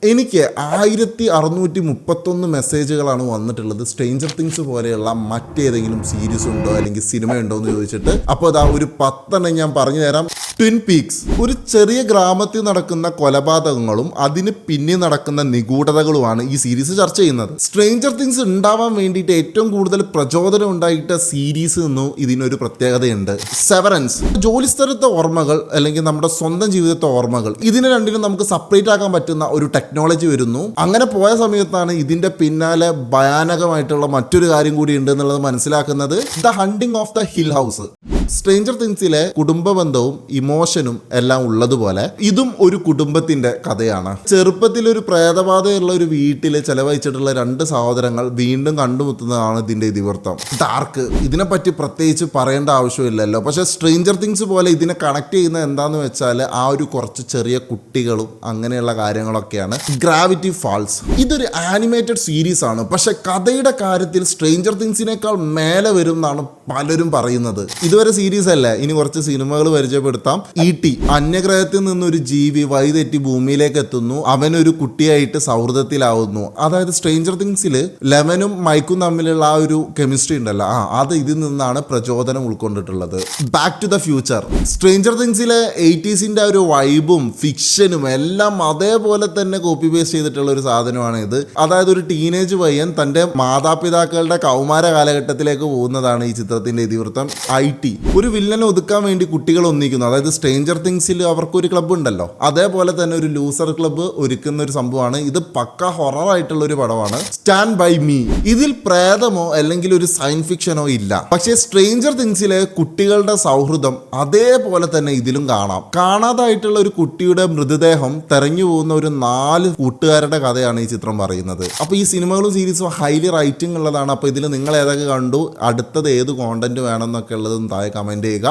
എനിക്ക് 1631 മെസ്സേജുകളാണ് വന്നിട്ടുള്ളത്. Stranger things പോലെയുള്ള മറ്റേതെങ്കിലും സീരീസ് ഉണ്ടോ അല്ലെങ്കിൽ സിനിമ ഉണ്ടോ എന്ന് ചോദിച്ചിട്ട്. അപ്പോൾ അതാ ഒരു 10 ഞാൻ പറഞ്ഞു തരാം. ട്വിൻ പീക്സ്, ഒരു ചെറിയ ഗ്രാമത്തിൽ നടക്കുന്ന കൊലപാതകങ്ങളും അതിന് പിന്നിൽ നടക്കുന്ന നിഗൂഢതകളുമാണ് ഈ സീരീസ് ചർച്ച ചെയ്യുന്നത്. സ്ട്രേഞ്ചർ തിങ്സ് ഉണ്ടാവാൻ വേണ്ടിയിട്ട് ഏറ്റവും കൂടുതൽ പ്രചോദനം ഉണ്ടായിട്ട സീരീസ് എന്നും ഇതിനൊരു പ്രത്യേകതയുണ്ട്. സെവറൻസ്, ജോലിസ്ഥലത്തെ ഓർമ്മകൾ അല്ലെങ്കിൽ നമ്മുടെ സ്വന്തം ജീവിതത്തെ ഓർമ്മകൾ, ഇതിനെ രണ്ടിനും നമുക്ക് സെപ്പറേറ്റ് ആക്കാൻ പറ്റുന്ന ഒരു ടെക്നോളജി വരുന്നു. അങ്ങനെ പോയ സമയത്താണ് ഇതിന്റെ പിന്നാലെ ഭയാനകമായിട്ടുള്ള മറ്റൊരു കാര്യം കൂടി ഉണ്ട് എന്നുള്ളത് മനസ്സിലാക്കുന്നത്. The Haunting of the Hill House. Stranger തിങ്സിലെ കുടുംബ ബന്ധവും ഇമോഷനും എല്ലാം ഉള്ളതുപോലെ ഇതും ഒരു കുടുംബത്തിന്റെ കഥയാണ്. ചെറുപ്പത്തിൽ ഒരു പ്രേതബാധയുള്ള ഒരു വീട്ടിൽ ചെലവഴിച്ചിട്ടുള്ള 2 സഹോദരങ്ങൾ വീണ്ടും കണ്ടുമുട്ടുന്നതാണ് ഇതിന്റെ ഇതിവൃത്തം. ഡാർക്ക്, ഇതിനെപ്പറ്റി പ്രത്യേകിച്ച് പറയേണ്ട ആവശ്യമില്ലല്ലോ. പക്ഷെ സ്ട്രേഞ്ചർ തിങ്സ് പോലെ ഇതിനെ കണക്ട് ചെയ്യുന്നത് എന്താന്ന് വെച്ചാൽ ആ ഒരു കുറച്ച് ചെറിയ കുട്ടികളും അങ്ങനെയുള്ള കാര്യങ്ങളൊക്കെയാണ്. ഗ്രാവിറ്റി ഫാൾസ്, ഇതൊരു ആനിമേറ്റഡ് സീരീസ് ആണ്. പക്ഷെ കഥയുടെ കാര്യത്തിൽ സ്ട്രേഞ്ചർ തിങ്സിനേക്കാൾ മേലെ വരും എന്നാണ് പലരും പറയുന്നത്. ഇതുവരെ സീരീസ് അല്ല, ഇനി കുറച്ച് സിനിമകൾ പരിചയപ്പെടുത്താം. E.T. അന്യഗ്രഹത്തിൽ നിന്നൊരു ജീവി വഴിതെറ്റി ഭൂമിയിലേക്ക് എത്തുന്നു. അവനൊരു കുട്ടിയായിട്ട് സൗഹൃദത്തിലാവുന്നു. അതായത് സ്ട്രേഞ്ചർ തിങ്സിൽ ലെമനും മൈക്കും തമ്മിലുള്ള ആ ഒരു കെമിസ്ട്രി ഉണ്ടല്ലോ, അത് ഇതിൽ നിന്നാണ് പ്രചോദനം ഉൾക്കൊണ്ടിട്ടുള്ളത്. Back to the Future, Stranger തിങ്സിലെ 80s ആ ഒരു വൈബും ഫിക്ഷനും എല്ലാം അതേപോലെ തന്നെ കോപ്പി പേസ്റ്റ് ചെയ്തിട്ടുള്ള ഒരു സാധനമാണ് ഇത്. അതായത് ഒരു ടീനേജ് പയ്യൻ തന്റെ മാതാപിതാക്കളുടെ കൗമാര കാലഘട്ടത്തിലേക്ക് പോകുന്നതാണ് ഈ ചിത്രത്തിന്റെ ഇതിവൃത്തം. IT, ഒരു വില്ലനെ ഒതുക്കാൻ വേണ്ടി കുട്ടികൾ ഒന്നിക്കുന്നു. അതായത് സ്ട്രേഞ്ചർ തിങ്സിൽ അവർക്കൊരു ക്ലബ്ബ് ഉണ്ടല്ലോ, അതേപോലെ തന്നെ ഒരു ലൂസർ ക്ലബ്ബ് ഒരുക്കുന്ന ഒരു സംഭവമാണ് ഇത്. പക്ക ഹൊറർ ആയിട്ടുള്ള ഒരു പടമാണ്. സ്റ്റാൻഡ് ബൈ മീ, ഇതിൽ പ്രേതമോ അല്ലെങ്കിൽ ഒരു സയൻസ് ഫിക്ഷനോ ഇല്ല. പക്ഷേ സ്ട്രേഞ്ചർ തിങ്സിലെ കുട്ടികളുടെ സൗഹൃദം അതേപോലെ തന്നെ ഇതിലും കാണാം. കാണാതായിട്ടുള്ള ഒരു കുട്ടിയുടെ മൃതദേഹം തെരഞ്ഞു പോകുന്ന ഒരു 4 കൂട്ടുകാരുടെ കഥയാണ് ഈ ചിത്രം പറയുന്നത്. അപ്പോൾ ഈ സിനിമകളും സീരീസും ഹൈലി റൈറ്റിംഗ് ഉള്ളതാണ്. അപ്പോൾ ഇതിൽ നിങ്ങൾ ഏതൊക്കെ കണ്ടു, അടുത്തത് ഏത് കോണ്ടന്റ് വേണം എന്നൊക്കെ ഉള്ളതും താഴെ കമന്റ് ചെയ്യുക.